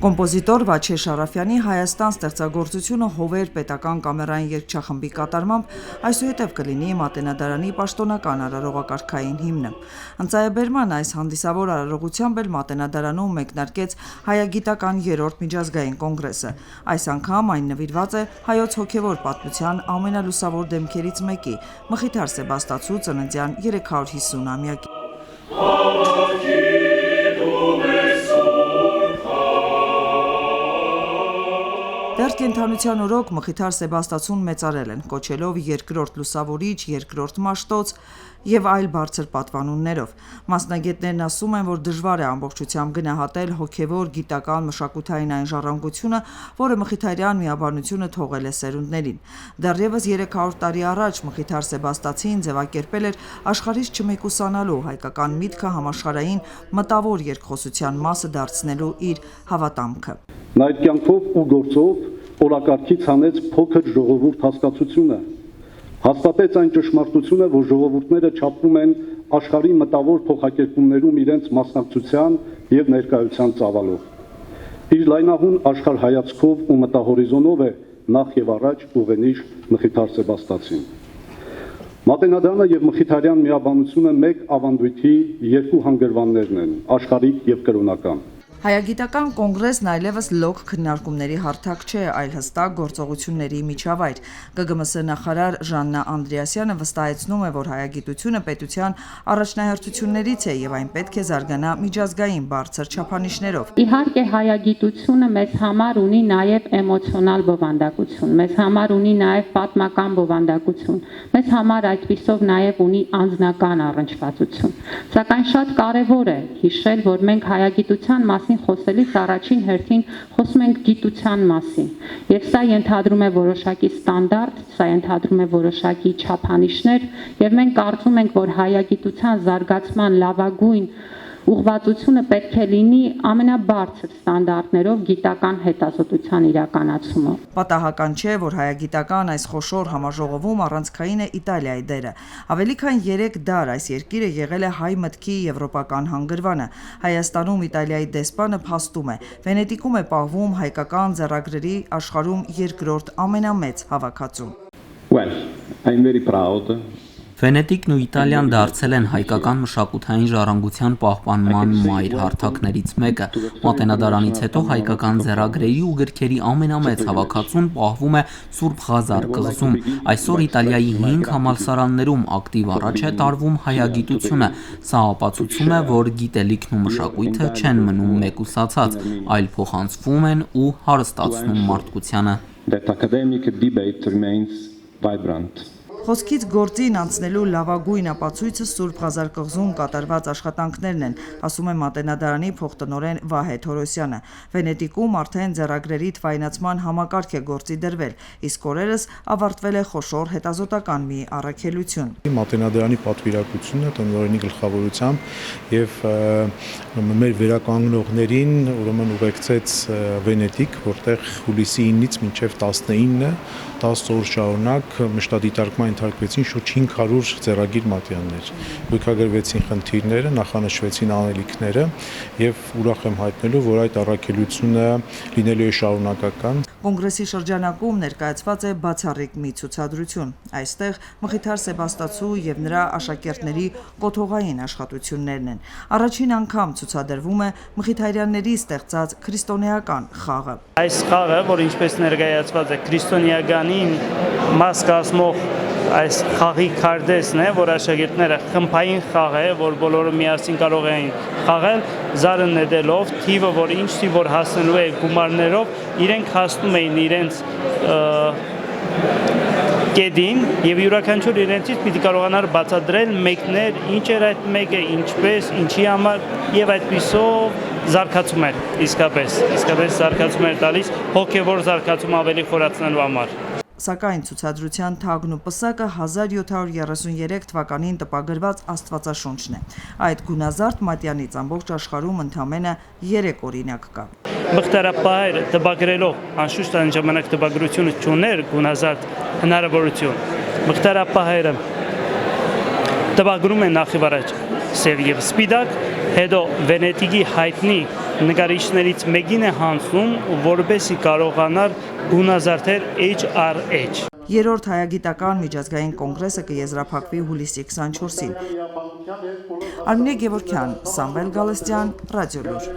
Կոմպոզիտոր Վաչե Շարաֆյանի Հայաստան ստեղծագործությունը Հովեր պետական կամերային երգչախմբի կատարմամբ այսուհետև կլինի Մատենադարանի պաշտոնական արարողակարգային հիմնը։ Ընծայաբերման այս հանդիսավոր արարողությամբ էլ Մատենադարանում մեկնարկեց հայագիտական 3-րդ միջազգային կոնգրեսը։ Այս անգամ այն նվիրված է հայոց հոգևոր պատմության ամենալուսավոր դեմքերից մեկի՝ Մխիթար Սեբաստացու ծննդյան 350-ամյակին։ Դեռ կենդանության օրոք Մխիթար Սեբաստացուն մեծարել են, կոչելով երկրորդ լուսավորիչ, երկրորդ Մաշտոց և այլ բարձր պատվանուններով։ Մասնագետներն ասում են, որ դժվար է ամբողջությամբ գնահատել հոգևոր, գիտական, մշակութային այն ժառանգությունը, որը մխիթարյան միաբանությունը թողել է սերունդներին։ Դեռևս 300 տարի առաջ Մխիթար Սեբաստացին ձևակերպել էր աշխարհից չմեկուսանալու հայկական միտքը համաշխարհային մտավոր երկխոսության մասը դարձնելու իր հավատամքը։ Նա այդ կյանքով ու գործով օրակարգից հանեց փոքր ժողովուրդ հասկացությունը, հաստատեց այն ճշմարտությունը, որ ժողովուրդները չափվում են աշխարհի մտավոր փոխակերպումներում իրենց մասնակցության և ներկայության ծավալով։ Իր լայնահուն աշխարհայացքով ու մտահորիզոնով է նախ և առաջ ուղենիշ Մխիթար Սեբաստացին։ Մատենադարանը և մխիթարյան միաբանությունը մեկ ավանդույթի երկու հանգրվաններն են՝ աշխարհիկ և կրոնական։ Հայագիտական կոնգրեսն այլևս լոկ քննարկումների հարթակ չէ, այլ հստակ գործողությունների միջավայր։ ԳԳՄՍ նախարար Ժաննա Անդրեասյանը վստահեցնում է, որ հայագիտությունը պետության առաջնահերթություններից է և այն պետք է զարգանա միջազգային բարձր չափանիշներով։ Իհարկե հայագիտությունը մեզ համար ունի նաև էմոցիոնալ բովանդակություն, մեզ համար ունի նաև պատմական բովանդակություն, մեզ համար այդպիսով նաև ունի անձնական առնչվածություն։ Սակայն շատ կարևոր է հիշել, որ մենք հայագիտության մասին խոսելիս առաջին հերթին խոսում ենք գիտության մասին, եւ սա ենթադրում է որոշակի ստանդարտ, սա ենթադրում է որոշակի չափանիշներ, եւ մենք կարծում ենք, որ հայագիտության զարգացման լավագույն ուղղվածությունը պետք է լինի ամենաբարձր ստանդարտներով գիտական հետազոտության իրականացումը։ Պատահական չէ, որ հայագիտական այս խոշոր համաժողովում առանցքային է Իտալիայի դերը։ Ավելի քան 3 դար այս երկիրը եղել է հայ մտքի եվրոպական հանգրվանը։ Հայաստանում Իտալիայի դեսպանը փաստում է, Վենետիկում է պահվում հայկական ձեռագրերի աշխարհում երկրորդ ամենամեծ հավաքածուն։ I'm very proud. Վենետիկն ու Իտալիան դարձել են հայկական մշակութային ժառանգության պահպանման մայր հարթակներից մեկը։ Մատենադարանից հետո հայկական ձեռագրերի ու գրքերի ամենամեծ հավաքածուն պահվում է Սուրբ Ղազար կղզում։ Այսօր Իտալիայի 5 համալսարաններում ակտիվ առաջ է տարվում հայագիտությունը։ Սա ապացուցում է, որ գիտելիքն ու մշակույթը չեն մնում մեկուսացած, այլ փոխանցվում են ու հարստացնում մարդկությանը։ Խոսքից գործին անցնելու լավագույն ապացույցը Սուրբ Ղազար կղզում կատարված աշխատանքներն են, ասում է Մատենադարանի փոխտնօրեն Վահե Թորոսյանը։ Վենետիկում արդեն ձեռագրերի թվայնացման համակարգ է գործի դրվել, իսկ օրերս ավարտվել է խոշոր հետազոտական մի առաքելություն։ Մատենադարանի պատվիրակությունը տնօրենի գլխավորությամբ եւ մեր վերականգնողներին ուրեմն ուղեկցեց Վենետիկ, որտեղ հուլիսի 9-ից մինչև 19-ը 10 օր շարունակ մշտադիտարկման ենթարկվեցին շուրջ 500 ձեռագիր մատյաններ։ Յուրաքանչյուրին խնդիրները, նախանշվեցին անելիքները եւ ուրախ եմ հայտնելու, որ այդ առաքելությունը լինելու է շարունակական։ Կոնգրեսի շրջանակում ներկայացված է բացառիկ մի ցուցադրություն։ Այստեղ Մխիթար Սեբաստացու եւ նրա աշակերտների կոթողային աշխատություններն են։ Առաջին անգամ ցուցադրվում է մխիթարյանների ստեղծած քրիստոնեական խաղը։ Այս խաղը, որ ինչպես ներկայացված է քրիստոնեականին մաս կազմող այս խաղի քարտեզն է, որ աշակերտները խմբային խաղ է, որ բոլորը միասին կարող են խաղալ, զարը նետելով, թիվը, որ ինչ թիվ որ հասնելու է գումարներով, իրենք հասնում էին իրենց կետին եւ յուրաքանչյուր իրենցից պիտի կարողանար բացատրել մեկներ, ինչ էր այդ մեկը, ինչպես, ինչի համար եւ այդպիսով զարգացում էր իսկապես զարգացում էր տալիս հոգեվոր զարգացում ավելի խորացնելու համար։ Սակայն ցուցադրության թագն ու պսակը 1733 թվականին տպագրված Աստվածաշունչն է։ Այդ գունազարդ մատյանից ամբողջ աշխարհում ընդամենը 3 օրինակ կա։ Մխիթարապահերը տպագրելով անշուշտ այն ժամանակ տպագրությունը չուներ գունազարդ հնարավորություն։ Մխիթարապահերը տպագրում են նախ եւ առաջ սև եւ սպիտակ, հետո Վենետիկի հայտնի նկարիչներից մեկին է հանձնում, որպեսզի կարողանար գունազարդել HRH։ Երրորդ հայագիտական միջազգային կոնգրեսը կեզրափակվի հուլիսի 24-ին։ Արմինե Գևորգյան, Սամվել Գալստյան, Ռադիոլուր։